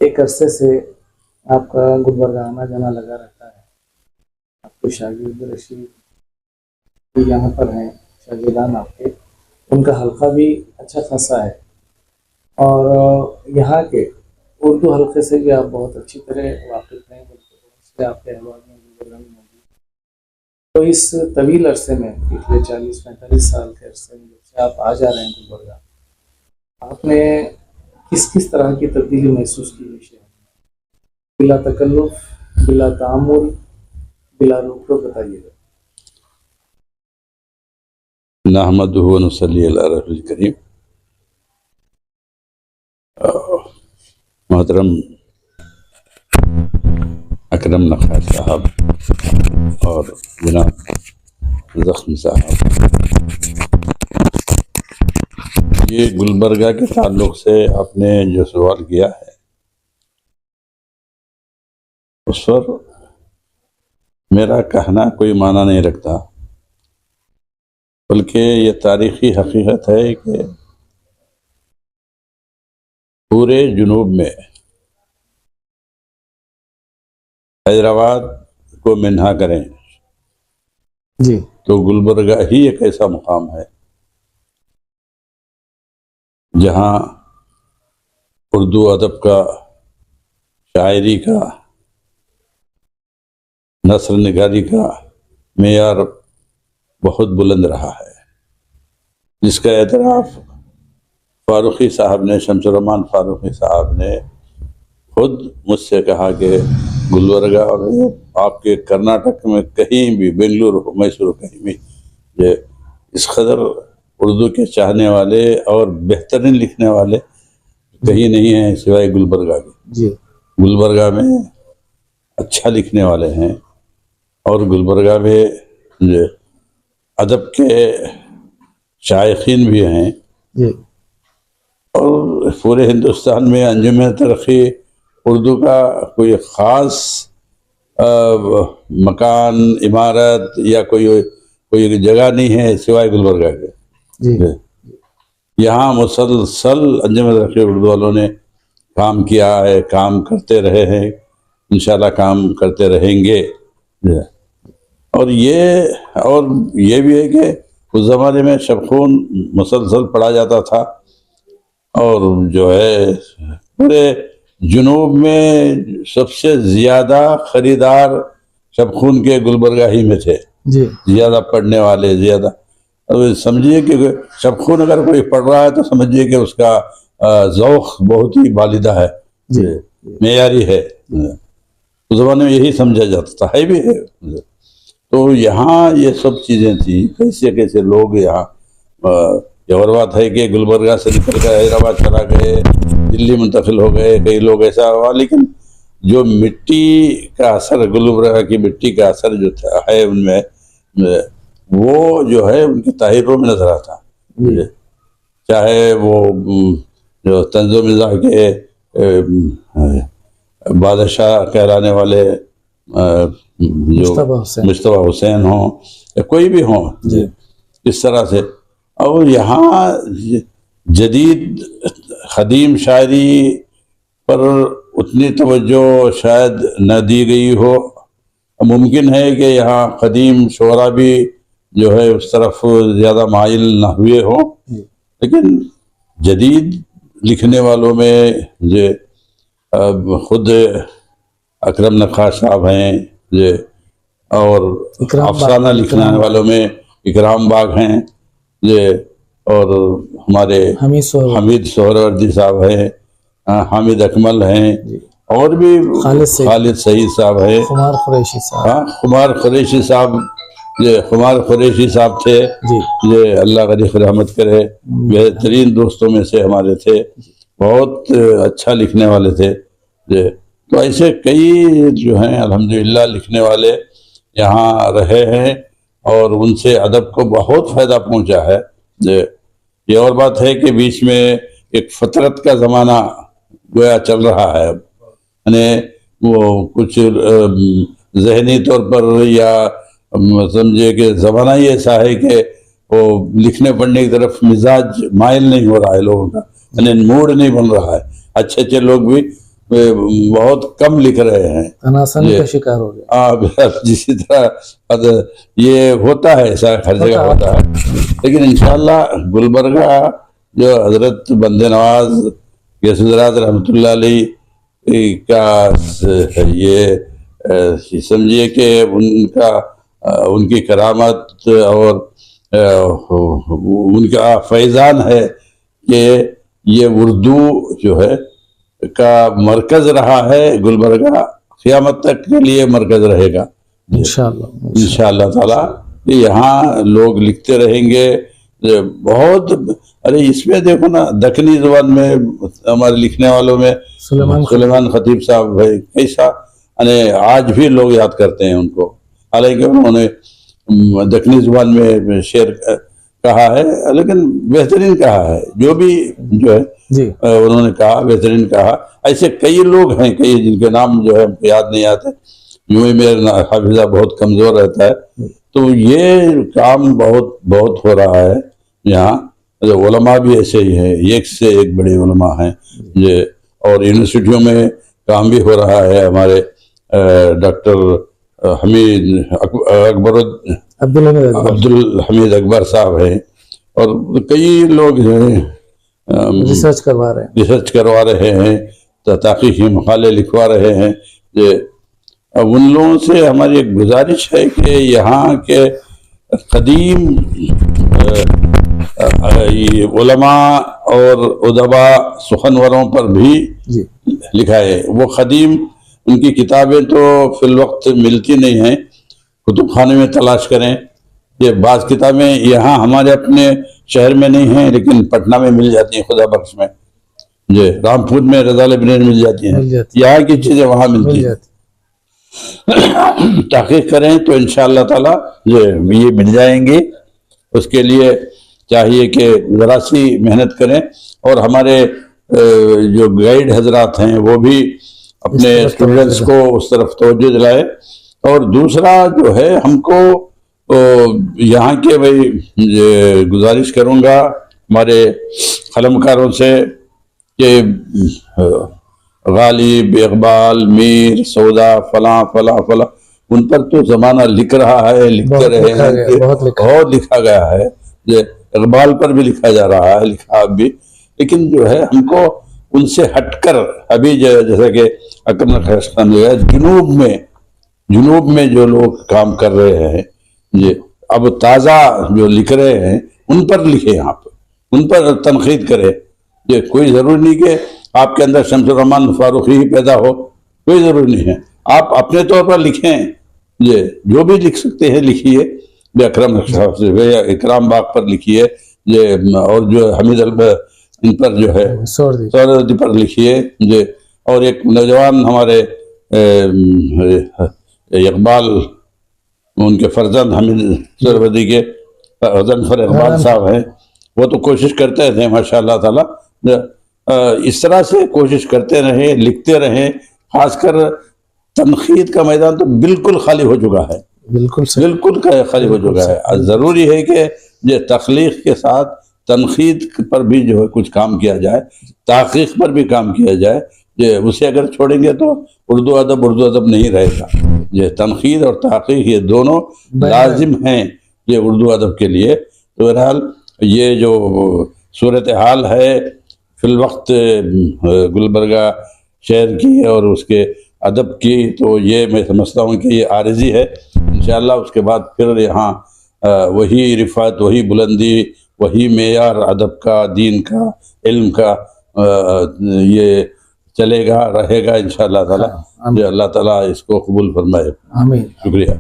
ایک عرصے سے آپ کا گلبرگہ آنا جانا لگا رہتا ہے. آپ کے شاگرد رشید یہاں پر ہیں، شاگردان آپ کے، ان کا حلقہ بھی اچھا خاصا ہے، اور یہاں کے اردو حلقے سے بھی آپ بہت اچھی طرح واقف ہیں، بلکہ سے آپ کے احوال میں گلبرگہ میں موجود. تو اس طویل عرصے میں، پچھلے 40-45 سال کے عرصے میں جب سے آپ آ جا رہے ہیں گلبرگہ، آپ نے کس طرح کی تبدیلی محسوس کی ہے؟ بلا تکلف، بلا تعامل، بلا روک ٹوک بتائیے گا. نحمدہ و نصلی علی رسول الکریم. محترم اکرم نخاع صاحب اور جناب زخمی صاحب، یہ گلبرگہ کے تعلق سے آپ نے جو سوال کیا ہے اس پر میرا کہنا کوئی معنی نہیں رکھتا، بلکہ یہ تاریخی حقیقت ہے کہ پورے جنوب میں حیدرآباد کو منہا کریں جی تو گلبرگہ ہی ایک ایسا مقام ہے جہاں اردو ادب کا، شاعری کا، نثر نگاری کا معیار بہت بلند رہا ہے، جس کا اعتراف فاروقی صاحب نے، شمس الرحمن فاروقی صاحب نے خود مجھ سے کہا کہ گلبرگہ میں آپ کے کرناٹک میں کہیں بھی، بنگلور ہو، میسور، کہیں بھی یہ اس قدر اردو کے چاہنے والے اور بہترین لکھنے والے کہیں نہیں ہیں سوائے گلبرگہ کے. جی گلبرگہ میں اچھا لکھنے والے ہیں، اور گلبرگہ میں جو ادب کے شائقین بھی ہیں، جی اور پورے ہندوستان میں انجمن ترقی اردو کا کوئی خاص مکان، عمارت یا کوئی جگہ نہیں ہے سوائے گلبرگہ کے. جی یہاں مسلسل انجمن ترقی اردو والوں نے کام کیا ہے، کام کرتے رہے ہیں، انشاءاللہ کام کرتے رہیں گے. اور یہ بھی ہے کہ اس زمانے میں شبخون مسلسل پڑھا جاتا تھا، اور جو ہے پورے جنوب میں سب سے زیادہ خریدار شبخون کے گلبرگہ ہی میں تھے. جی زیادہ پڑھنے والے، زیادہ. اب سمجھیے کہ شبخون اگر کوئی پڑھ رہا ہے تو سمجھیے کہ اس کا ذوق بہت ہی بالیدہ ہے، جی معیاری ہے. اس زمانے میں یہی سمجھا جاتا تھا، ہے بھی ہے. تو یہاں یہ سب چیزیں تھیں، کیسے لوگ یہاں. یہ اور بات ہے کہ گلبرگہ سے نکل کر حیدرآباد چلا گئے، دلی منتقل ہو گئے، کئی لوگ ایسا ہوا، لیکن جو مٹی کا اثر، گلبرگہ کی مٹی کا اثر جو ہے ان میں، وہ جو ہے ان کی تحریروں میں نظر آتا. چاہے وہ جو طنز و مزاح کے بادشاہ کہلانے والے جو مصطفیٰ حسین ہوں یا کوئی بھی ہوں، اس طرح سے. اور یہاں جدید قدیم شاعری پر اتنی توجہ شاید نہ دی گئی ہو. ممکن ہے کہ یہاں قدیم شعراء بھی جو ہے اس طرف زیادہ مائل نہ ہوئے ہوں، لیکن جدید لکھنے والوں میں جو خود اکرم نخاع صاحب ہیں، اور افسانہ لکھنے والوں میں اکرام باغ ہیں، اور ہمارے حمید سہروردی صاحب ہیں، حامد اکمل ہیں، اور بھی خالد سعید صاحب ہیں، خمار قریشی صاحب. خمار قریشی صاحب تھے، یہ اللہ غریق رحمت کرے، بہترین دوستوں میں سے ہمارے تھے، بہت اچھا لکھنے والے تھے. تو ایسے کئی جو ہیں الحمدللہ لکھنے والے یہاں رہے ہیں، اور ان سے ادب کو بہت فائدہ پہنچا ہے. یہ اور بات ہے کہ بیچ میں ایک فترت کا زمانہ گویا چل رہا ہے، یعنی وہ کچھ ذہنی طور پر یا سمجھے کہ زمانہ ہی ایسا ہے کہ وہ لکھنے پڑھنے کی طرف مزاج مائل نہیں ہو رہا ہے لوگوں کا، یعنی موڈ نہیں بن رہا ہے. اچھے اچھے لوگ بھی بہت کم لکھ رہے ہیں، تناسنی کا شکار ہو گیا. جسی طرح یہ ہوتا ہے، ایسا ہر جگہ ہوتا ہے. لیکن انشاءاللہ گلبرگہ جو حضرت بندے نواز غوث حضرات رحمۃ اللہ علیہ کا یہ سمجھیے کہ ان کی کرامت اور ان کا فیضان ہے کہ یہ اردو جو ہے کا مرکز رہا ہے. گلبرگہ قیامت تک کے لیے مرکز رہے گا انشاءاللہ تعالی. یہاں لوگ لکھتے رہیں گے بہت. ارے اس میں دیکھو نا، دکنی زبان میں ہمارے لکھنے والوں میں سلیمان خطیب صاحب بھائی کیسا، یعنی آج بھی لوگ یاد کرتے ہیں ان کو، حالانکہ انہوں نے دکنی زبان میں شعر کہا ہے لیکن بہترین کہا ہے. جو بھی جو ہے انہوں نے کہا بہترین کہا. ایسے کئی لوگ ہیں، کئی جن کے نام جو ہے یاد نہیں آتے، یوں ہی میرا حافظہ بہت کمزور رہتا ہے. تو یہ کام بہت بہت ہو رہا ہے یہاں. علماء بھی ایسے ہی ہیں، ایک سے ایک بڑے علماء ہیں یہ. اور یونیورسٹیوں میں کام بھی ہو رہا ہے. ہمارے ڈاکٹر حمید عبدالحمید اکبر صاحب ہیں، اور کئی لوگ ہیں ریسرچ کروا رہے ہیں، تحقیقی مقالے لکھوا رہے ہیں. ان لوگوں سے ہماری ایک گزارش ہے کہ یہاں کے قدیم علماء اور ادبا سخنوروں پر بھی لکھا ہے. وہ قدیم ان کی کتابیں تو فی الوقت ملتی نہیں ہیں، کتب خانے میں تلاش کریں. یہ بعض کتابیں یہاں ہمارے اپنے شہر میں نہیں ہیں لیکن پٹنہ میں مل جاتی ہیں، خدا بخش میں جی، رامپور میں رضا لائبریری مل جاتی ہیں. یہاں کی چیزیں وہاں ملتی ہیں. تحقیق کریں تو انشاءاللہ تعالی یہ مل جائیں گے. اس کے لیے چاہیے کہ ذرا سی محنت کریں، اور ہمارے جو گائیڈ حضرات ہیں وہ بھی اپنے اسٹوڈنٹس کو اس طرف توجہ دلائے. اور دوسرا جو ہے ہم کو یہاں کے گزارش کروں گا ہمارے قلم کاروں سے کہ غالب، اقبال، میر، سودا، فلاں فلاں فلاں، ان پر تو زمانہ لکھ رہا ہے، لکھتے رہے ہیں، بہت لکھا گیا ہے. اقبال پر بھی لکھا جا رہا ہے، لکھا اب بھی. لیکن جو ہے ہم کو ان سے ہٹ کر ابھی جیسا کہ اکرم خیش خان جو ہے جنوب میں جو لوگ کام کر رہے ہیں یہ اب تازہ جو لکھ رہے ہیں ان پر لکھے، یہاں پر ان پر تنقید کرے. یہ کوئی ضروری نہیں کہ آپ کے اندر شمس الرحمن فاروقی ہی پیدا ہو، کوئی ضروری نہیں ہے. آپ اپنے طور پر لکھیں، یہ جو بھی لکھ سکتے ہیں لکھیے. اکرم صاحب سے اکرام باغ پر لکھیے، یہ اور جو حمید ان پر جو ہے سہروردی پر لکھیے. یہ اور ایک نوجوان ہمارے اقبال، ان کے فرزند حمید سہروردی کے غضنفر اقبال صاحب ہیں، وہ تو کوشش کرتے تھے ماشاءاللہ تعالی. اس طرح سے کوشش کرتے رہیں، لکھتے رہیں. خاص کر تنقید کا میدان تو بالکل خالی ہو چکا ہے، بالکل خالی ہو چکا ہے. ضروری ہے کہ یہ تخلیق کے ساتھ تنقید پر بھی جو ہے کچھ کام کیا جائے، تحقیق پر بھی کام کیا جائے. یہ اسے اگر چھوڑیں گے تو اردو ادب نہیں رہے گا. یہ تنقید اور تحقیق یہ دونوں لازم ہیں یہ اردو ادب کے لیے. تو بہرحال یہ جو صورتحال ہے فی الوقت گلبرگہ شہر کی اور اس کے ادب کی، تو یہ میں سمجھتا ہوں کہ یہ عارضی ہے. انشاءاللہ اس کے بعد پھر یہاں وہی رفعت، وہی بلندی، وہی معیار ادب کا، دین کا، علم کا یہ چلے گا، رہے گا انشاءاللہ تعالی. اللہ تعالیٰ اس کو قبول فرمائے. آمین. شکریہ.